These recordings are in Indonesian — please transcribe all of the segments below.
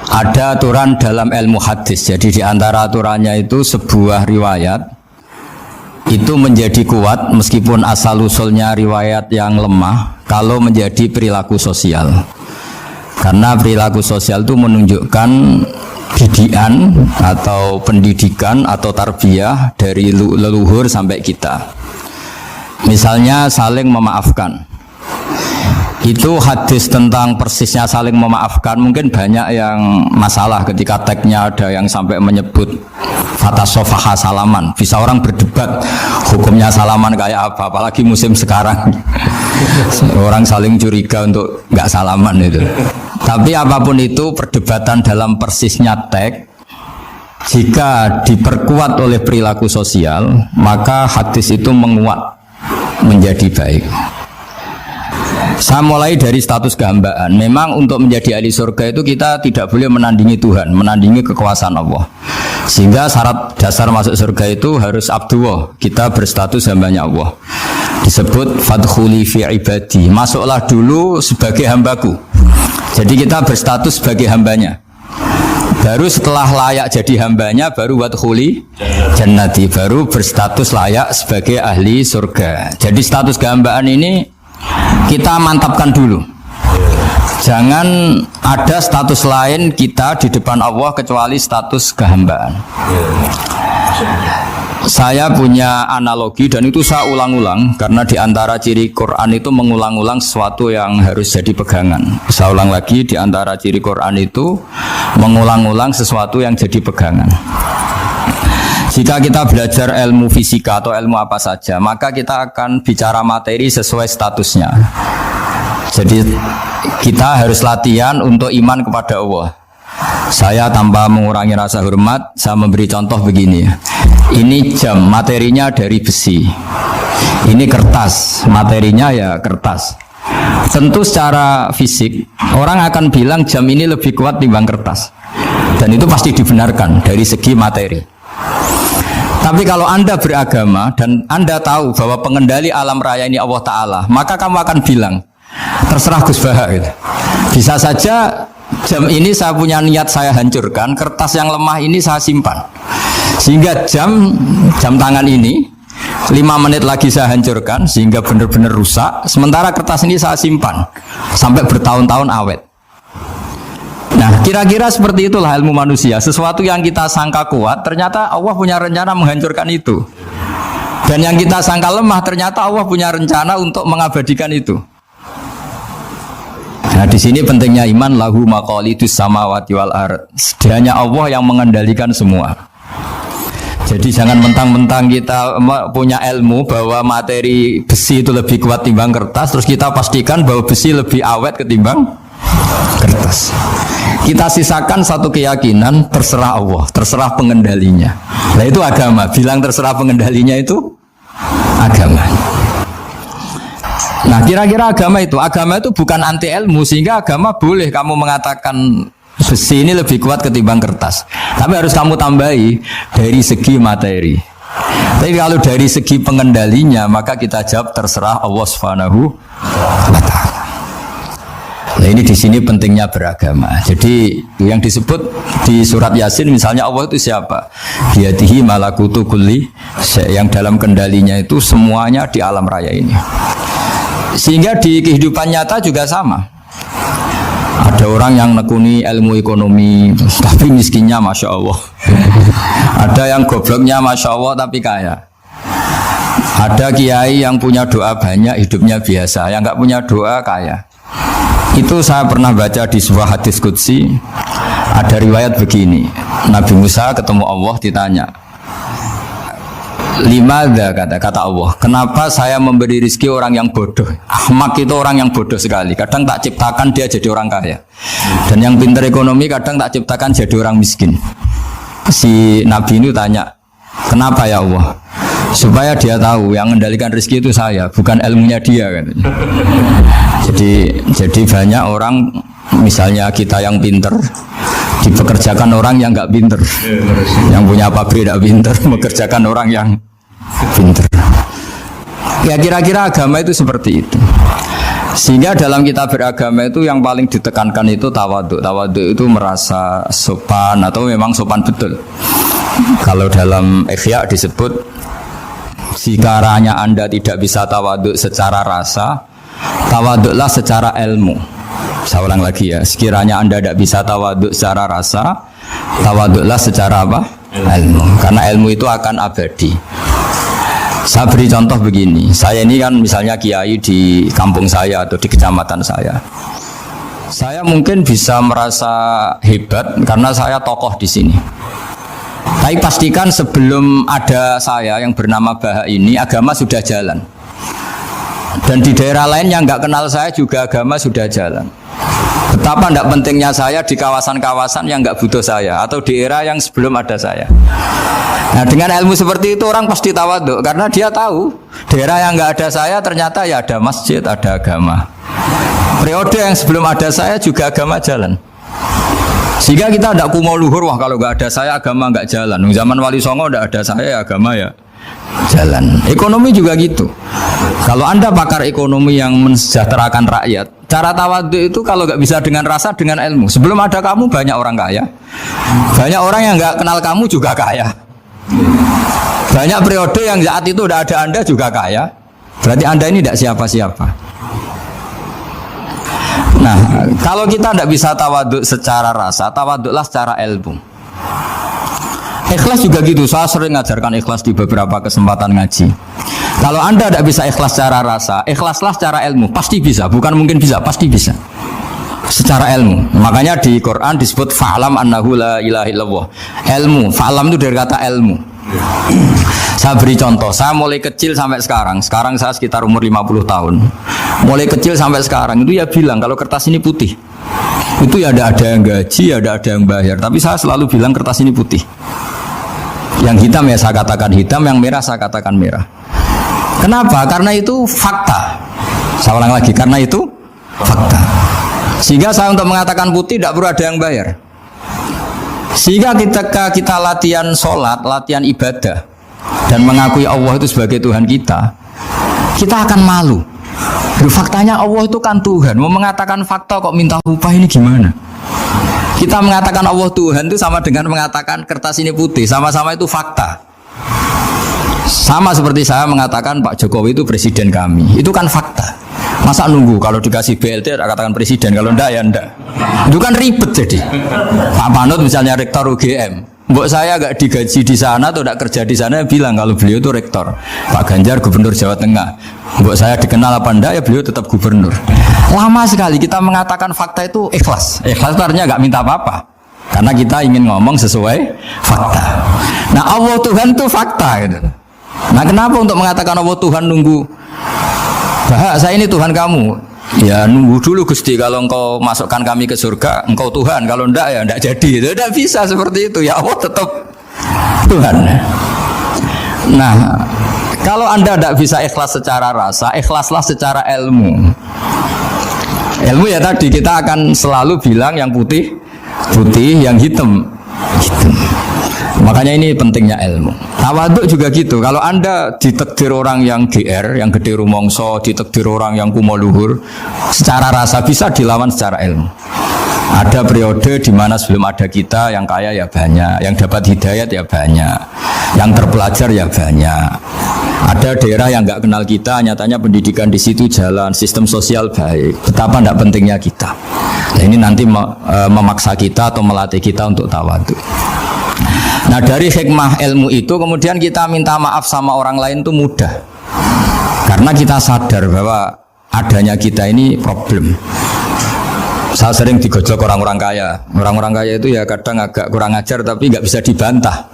Ada aturan dalam ilmu hadis. Jadi di antara aturannya itu sebuah riwayat itu menjadi kuat meskipun asal usulnya riwayat yang lemah kalau menjadi perilaku sosial. Karena perilaku sosial itu menunjukkan didikan atau pendidikan atau tarbiyah dari leluhur sampai kita. Misalnya saling memaafkan. Itu hadis tentang persisnya saling memaafkan mungkin banyak yang masalah ketika teksnya ada yang sampai menyebut fatasofaha salaman. Bisa orang berdebat hukumnya salaman kayak apa, apalagi musim sekarang. Orang saling curiga untuk nggak salaman itu. Tapi apapun itu perdebatan dalam persisnya teks, jika diperkuat oleh perilaku sosial, maka hadis itu menguat menjadi baik. Saya mulai dari status kehambaan. Memang untuk menjadi ahli surga itu kita tidak boleh menandingi Tuhan, menandingi kekuasaan Allah. Sehingga syarat dasar masuk surga itu harus abdullah, kita berstatus hambanya Allah. Disebut fadkhuli fi ibadi, masuklah dulu sebagai hambaku. Jadi kita berstatus sebagai hambanya. Baru setelah layak jadi hambanya, baru wadkhuli jannati, baru berstatus layak sebagai ahli surga. Jadi status kehambaan ini kita mantapkan dulu. Jangan ada status lain kita di depan Allah kecuali status kehambaan. Saya punya analogi dan itu saya ulang-ulang karena di antara ciri Quran itu mengulang-ulang sesuatu yang harus jadi pegangan. Saya ulang lagi, di antara ciri Quran itu mengulang-ulang sesuatu yang jadi pegangan. Jika kita belajar ilmu fisika atau ilmu apa saja, maka kita akan bicara materi sesuai statusnya. Jadi kita harus latihan untuk iman kepada Allah. Saya tanpa mengurangi rasa hormat, saya memberi contoh begini. Ini jam, materinya dari besi. Ini kertas, materinya ya kertas. Tentu secara fisik, orang akan bilang jam ini lebih kuat timbang kertas. Dan itu pasti dibenarkan dari segi materi. Tapi kalau Anda beragama dan Anda tahu bahwa pengendali alam raya ini Allah Ta'ala, maka kamu akan bilang, terserah Gus Baha gitu. Bisa saja jam ini saya punya niat saya hancurkan, kertas yang lemah ini saya simpan. Sehingga jam tangan ini 5 menit lagi saya hancurkan sehingga benar-benar rusak. Sementara kertas ini saya simpan sampai bertahun-tahun awet. Nah, kira-kira seperti itulah ilmu manusia. Sesuatu yang kita sangka kuat, ternyata Allah punya rencana menghancurkan itu. Dan yang kita sangka lemah, ternyata Allah punya rencana untuk mengabadikan itu. Nah, di sini pentingnya iman, lahu maqalidus samawati wal ard. Hanya Allah yang mengendalikan semua. Jadi jangan mentang-mentang kita punya ilmu bahwa materi besi itu lebih kuat timbang kertas, terus kita pastikan bahwa besi lebih awet ketimbang kertas. Kita sisakan satu keyakinan, terserah Allah, terserah pengendalinya. Nah itu agama. Bilang terserah pengendalinya itu agama. Nah kira-kira agama itu bukan anti ilmu, sehingga agama boleh kamu mengatakan besi ini lebih kuat ketimbang kertas. Tapi harus kamu tambahi dari segi materi. Tapi kalau dari segi pengendalinya, maka kita jawab terserah Allah Subhanahu wa Ta'ala. Nah ini di sini pentingnya beragama. Jadi yang disebut di surat Yasin misalnya Allah itu siapa? Biyadihi malakutu kulli, yang dalam kendalinya itu semuanya di alam raya ini. Sehingga di kehidupan nyata juga sama. Ada orang yang nekuni ilmu ekonomi tapi miskinnya Masya Allah. Ada yang gobloknya Masya Allah tapi kaya. Ada kiai yang punya doa banyak hidupnya biasa, yang nggak punya doa kaya. Itu saya pernah baca di sebuah hadis qudsi. Ada riwayat begini, Nabi Musa ketemu Allah ditanya, limadha, kata Allah, kenapa saya memberi rezeki orang yang bodoh? Ahmak itu orang yang bodoh sekali. Kadang tak ciptakan dia jadi orang kaya, dan yang pintar ekonomi kadang tak ciptakan jadi orang miskin. Si Nabi ini tanya, kenapa ya Allah? Supaya dia tahu yang mengendalikan rezeki itu saya, bukan ilmunya dia katanya. Jadi banyak orang, misalnya kita yang pinter dipekerjakan orang yang nggak pinter, yang punya pabrik tidak pinter mengerjakan orang yang pinter. Ya kira-kira agama itu seperti itu. Sehingga dalam kita beragama itu yang paling ditekankan itu tawaduk. Tawaduk itu merasa sopan atau memang sopan betul. Kalau dalam Ihya disebut, sekiranya Anda tidak bisa tawaduk secara rasa, tawaduklah secara ilmu. Saya ulang lagi ya, sekiranya Anda tidak bisa tawaduk secara rasa, tawaduklah secara apa? Ilmu. Karena ilmu itu akan abadi. Saya beri contoh begini, saya ini kan misalnya kiai di kampung saya atau di kecamatan saya. Saya mungkin bisa merasa hebat karena saya tokoh di sini. Tapi pastikan sebelum ada saya yang bernama Baha ini, agama sudah jalan. Dan di daerah lain yang nggak kenal saya juga agama sudah jalan. Betapa tidak pentingnya saya di kawasan-kawasan yang nggak butuh saya atau di era yang sebelum ada saya. Nah, dengan ilmu seperti itu orang pasti tawaduk karena dia tahu daerah yang nggak ada saya ternyata ya ada masjid, ada agama. Periode yang sebelum ada saya juga agama jalan. Sehingga kita tidak kumo luhur, wah kalau nggak ada saya agama nggak jalan. Zaman Wali Songo tidak ada saya agama ya jalan. Ekonomi juga gitu. Kalau Anda pakar ekonomi yang mensejahterakan rakyat, cara tawaduk itu kalau nggak bisa dengan rasa, dengan ilmu. Sebelum ada kamu banyak orang kaya, banyak orang yang nggak kenal kamu juga kaya. Banyak periode yang saat itu udah ada Anda juga kaya. Berarti Anda ini tidak siapa-siapa. Nah, kalau kita tidak bisa tawaduk secara rasa, tawaduklah secara ilmu. Ikhlas juga gitu. Saya sering ngajarkan ikhlas di beberapa kesempatan ngaji. Kalau Anda tidak bisa ikhlas secara rasa, ikhlaslah secara ilmu. Pasti bisa, bukan mungkin bisa, pasti bisa. Secara ilmu. Makanya di Quran disebut fa'lam annahu la ilaha illallah. Ilmu, fa'lam itu dari kata ilmu. Saya beri contoh, saya mulai kecil sampai sekarang saya sekitar umur 50 tahun. Mulai kecil sampai sekarang itu ya bilang kalau kertas ini putih. Itu ya ada yang gaji, ada yang bayar. Tapi saya selalu bilang kertas ini putih. Yang hitam ya saya katakan hitam, yang merah saya katakan merah. Kenapa? Karena itu fakta. Saya ulang lagi, karena itu fakta. Sehingga saya untuk mengatakan putih tidak perlu ada yang bayar. Sehingga ketika kita latihan sholat, latihan ibadah dan mengakui Allah itu sebagai Tuhan kita akan malu. Faktanya Allah itu kan Tuhan. Mau mengatakan fakta kok minta upah ini gimana? Kita mengatakan Allah Tuhan itu sama dengan mengatakan kertas ini putih. Sama-sama itu fakta. Sama seperti saya mengatakan Pak Jokowi itu presiden kami. Itu kan fakta. Masa nunggu kalau dikasih BLT katakan presiden, kalau enggak ya enggak. Itu kan ribet jadi. Pak Panut misalnya rektor UGM. Mbok saya agak digaji di sana atau tidak kerja di sana bilang kalau beliau itu rektor. Pak Ganjar gubernur Jawa Tengah. Mbok saya dikenal apa enggak ya beliau tetap gubernur. Lama sekali kita mengatakan fakta itu ikhlas. Ikhlas itu artinya enggak minta apa-apa. Karena kita ingin ngomong sesuai fakta. Nah Allah Tuhan itu fakta gitu. Nah kenapa untuk mengatakan Allah Tuhan nunggu? Bah, saya ini Tuhan kamu. Ya nunggu dulu Gusti, kalau engkau masukkan kami ke surga, engkau Tuhan. Kalau enggak ya enggak jadi. Itu tidak bisa seperti itu. Ya Allah tetap Tuhan. Nah, kalau Anda tidak bisa ikhlas secara rasa, ikhlaslah secara ilmu. Ilmu ya tadi kita akan selalu bilang yang putih putih, yang hitam hitam. Makanya ini pentingnya ilmu. Tawaduk juga gitu. Kalau Anda ditakdir orang yang GR, yang gede rumongso, ditakdir orang yang kumo luhur, secara rasa bisa dilawan secara ilmu. Ada periode di mana sebelum ada kita yang kaya ya banyak, yang dapat hidayat ya banyak, yang terpelajar ya banyak. Ada daerah yang nggak kenal kita, nyatanya pendidikan di situ jalan, sistem sosial baik. Betapa tidak pentingnya kita. Nah, ini nanti memaksa kita atau melatih kita untuk tawaduk. Nah dari hikmah ilmu itu kemudian kita minta maaf sama orang lain itu mudah. Karena kita sadar bahwa adanya kita ini problem. Saya sering digojok orang-orang kaya. Orang-orang kaya itu ya kadang agak kurang ajar tapi nggak bisa dibantah.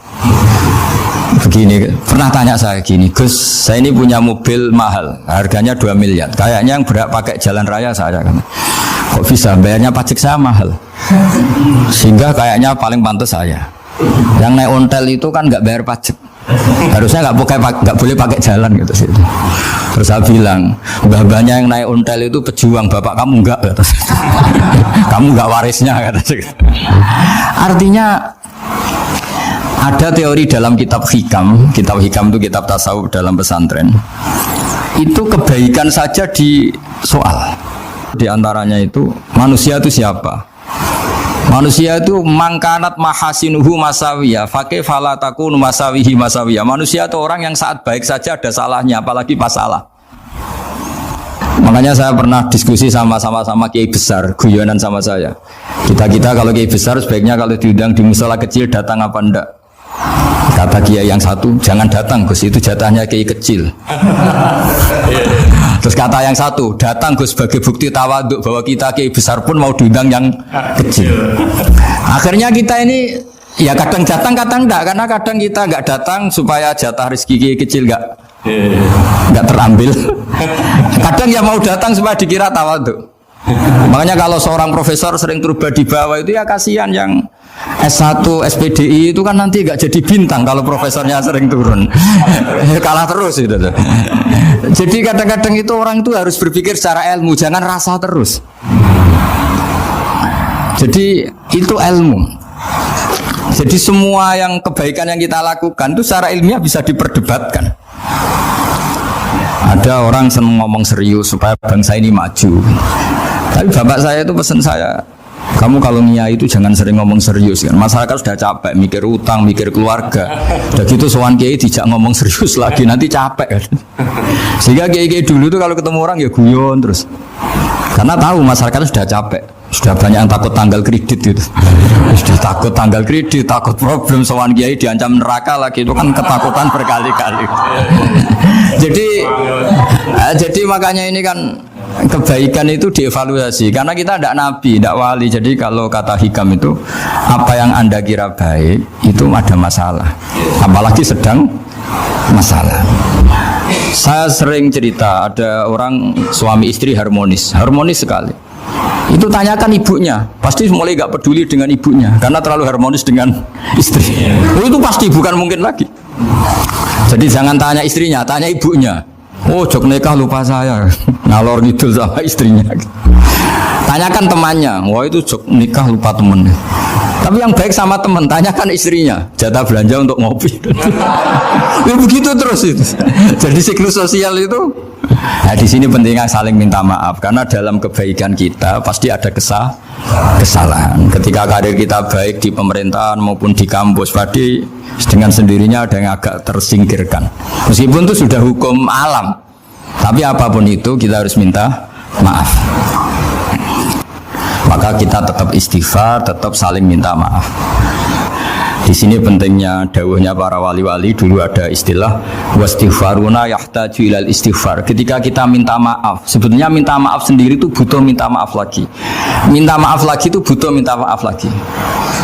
Begini, pernah tanya saya gini, Gus, saya ini punya mobil mahal, harganya 2 miliar. Kayaknya yang berak pakai jalan raya saya kan. Kok bisa bayarnya pajak saya mahal? Sehingga kayaknya paling pantas saya. Yang naik ontel itu kan nggak bayar pajak, harusnya nggak boleh pakai jalan gitu sih. Terus saya bilang, mbah-mbahnya yang naik ontel itu pejuang, bapak kamu enggak, kata saya. Kamu nggak warisnya, kata saya. Artinya ada teori dalam kitab hikam itu kitab tasawuf dalam pesantren. itu kebaikan saja di soal. Di antaranya itu manusia itu siapa? Manusia itu mangkanat mahasinuhu masawiyah, fakih fala takunu masawihi masawiyah. Manusia itu orang yang saat baik saja ada salahnya, apalagi pas salah. Makanya saya pernah diskusi sama kiai besar, guyonan sama saya. Kita kalau kiai besar sebaiknya kalau diundang di musala kecil datang apa enggak? Kata kiai yang satu, jangan datang Gus, itu jatahnya kiai kecil. Terus kata yang satu, datang Gus sebagai bukti tawaduk bahwa kita kiai besar pun mau diundang yang kecil. Akhirnya kita ini ya kadang datang kadang enggak, karena kadang kita enggak datang supaya jatah rezeki kiai kecil enggak terambil. Kadang ya mau datang supaya dikira tawaduk. Makanya kalau seorang profesor sering turba di bawah itu ya kasihan yang S1, SPDI itu kan nanti gak jadi bintang kalau profesornya sering turun. Kalah terus itu. Jadi kadang-kadang itu orang itu harus berpikir secara ilmu, jangan rasa terus. Jadi itu ilmu. Jadi semua yang kebaikan yang kita lakukan itu secara ilmiah bisa diperdebatkan. Ada orang senang ngomong serius supaya bangsa ini maju. Tapi bapak saya itu pesan saya, kamu kalau ngiyai itu jangan sering ngomong serius kan. Masyarakat sudah capek mikir utang, mikir keluarga. Udah gitu sowan kiai dijak ngomong serius lagi nanti capek kan. Sehingga kiai-kiai dulu tuh kalau ketemu orang ya guyon terus. Karena tahu masyarakat sudah capek. Sudah banyak yang takut tanggal kredit gitu. Sudah takut tanggal kredit, takut problem sowan kiai diancam neraka lagi, itu kan ketakutan berkali-kali. Jadi makanya ini kan kebaikan itu dievaluasi karena kita tidak nabi, tidak wali. Jadi kalau kata hikam itu apa yang Anda kira baik itu ada masalah, apalagi sedang masalah. Saya sering cerita ada orang suami istri harmonis sekali. Itu tanyakan ibunya, pasti mulai gak peduli dengan ibunya karena terlalu harmonis dengan istri. Itu pasti bukan mungkin lagi. Jadi jangan tanya istrinya, tanya ibunya. Oh, jok nikah lupa saya, ngalor ngidul sama istrinya. Tanyakan temannya, wah itu jok nikah lupa temennya. Tapi yang baik sama teman, tanyakan istrinya, jatah belanja untuk ngopi. Ya begitu terus itu. Jadi siklus sosial itu. Nah di sini pentingnya saling minta maaf karena dalam kebaikan kita pasti ada kesalahan. Ketika karir kita baik di pemerintahan maupun di kampus, pasti dengan sendirinya ada yang agak tersingkirkan. Meskipun itu sudah hukum alam, tapi apapun itu kita harus minta maaf. Maka kita tetap istighfar, tetap saling minta maaf. Di sini pentingnya dawuhnya para wali-wali. Dulu ada istilah wastighfaruna yahtaju ilal istighfar. Ketika kita minta maaf, sebetulnya minta maaf sendiri itu butuh minta maaf lagi. Minta maaf lagi itu butuh minta maaf lagi.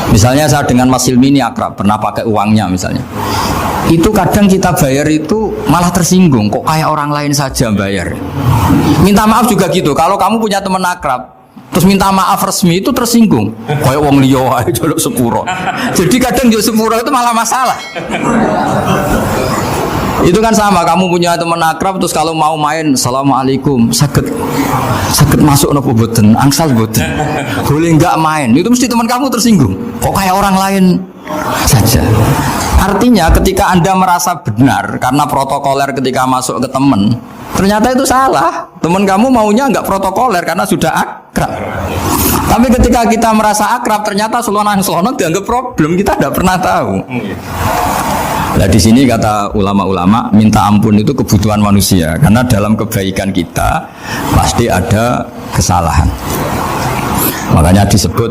Misalnya saya dengan Mas Hilmi ini akrab, pernah pakai uangnya misalnya. Itu kadang kita bayar itu malah tersinggung, kok kayak orang lain saja bayar. Minta maaf juga gitu. Kalau kamu punya teman akrab terus minta maaf resmi itu tersinggung, kayak wong liya ae jaluk sepuro. Jadi kadang jaluk sepuro itu malah masalah. Itu kan sama, kamu punya teman akrab terus kalau mau main assalamualaikum sakit masuk nopo boten angsal boten boleh nggak main, itu mesti teman kamu tersinggung, kok kayak orang lain saja. Artinya ketika Anda merasa benar karena protokoler ketika masuk ke teman, ternyata itu salah. Teman kamu maunya nggak protokoler karena sudah akrab. Tapi ketika kita merasa akrab, ternyata selonang-selonang dianggap problem, kita tidak pernah tahu. Nah di sini kata ulama-ulama, minta ampun itu kebutuhan manusia karena dalam kebaikan kita pasti ada kesalahan. Makanya disebut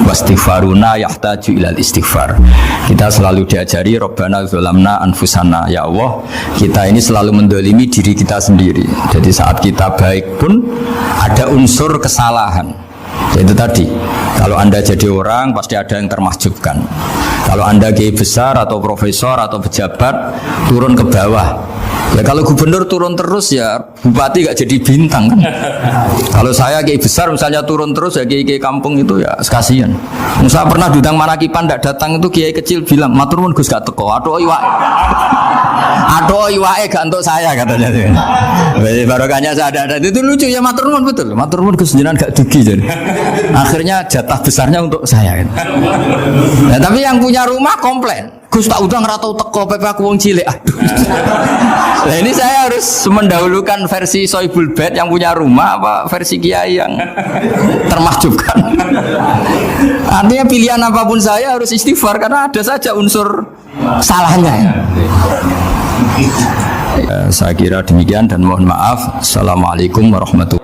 wastighfaruna yahtaju ilal istighfar. Kita selalu diajari Rabbana dzalamna anfusana, ya Allah kita ini selalu mendolimi diri kita sendiri. Jadi saat kita baik pun ada unsur kesalahan. Itu tadi, kalau Anda jadi orang pasti ada yang termahjubkan. Kalau Anda kiai besar atau profesor atau pejabat turun ke bawah, ya kalau gubernur turun terus ya bupati gak jadi bintang kan. Kalau saya kiai besar misalnya turun terus ya kiai kampung itu ya kasihan. Saya pernah diundang Manakipan tidak datang, itu kiai kecil bilang matur nuwun Gus gak teko, aduh iwake gak untuk saya katanya. Barokahnya saya ada itu lucu ya, matur nuwun betul. Matur nuwun Gus jenengan gak dugi jadi. Akhirnya jatah besarnya untuk saya. Nah, tapi yang punya rumah komplain. Gus tak udang ora tau teko pepe aku wong cilik. Aduh. Nah ini saya harus mendahulukan versi Soibul Bait yang punya rumah apa versi Kiai yang termahjubkan. Artinya pilihan apapun saya harus istighfar karena ada saja unsur salahnya. Saya kira demikian dan mohon maaf. Assalamualaikum warahmatullahi wabarakatuh.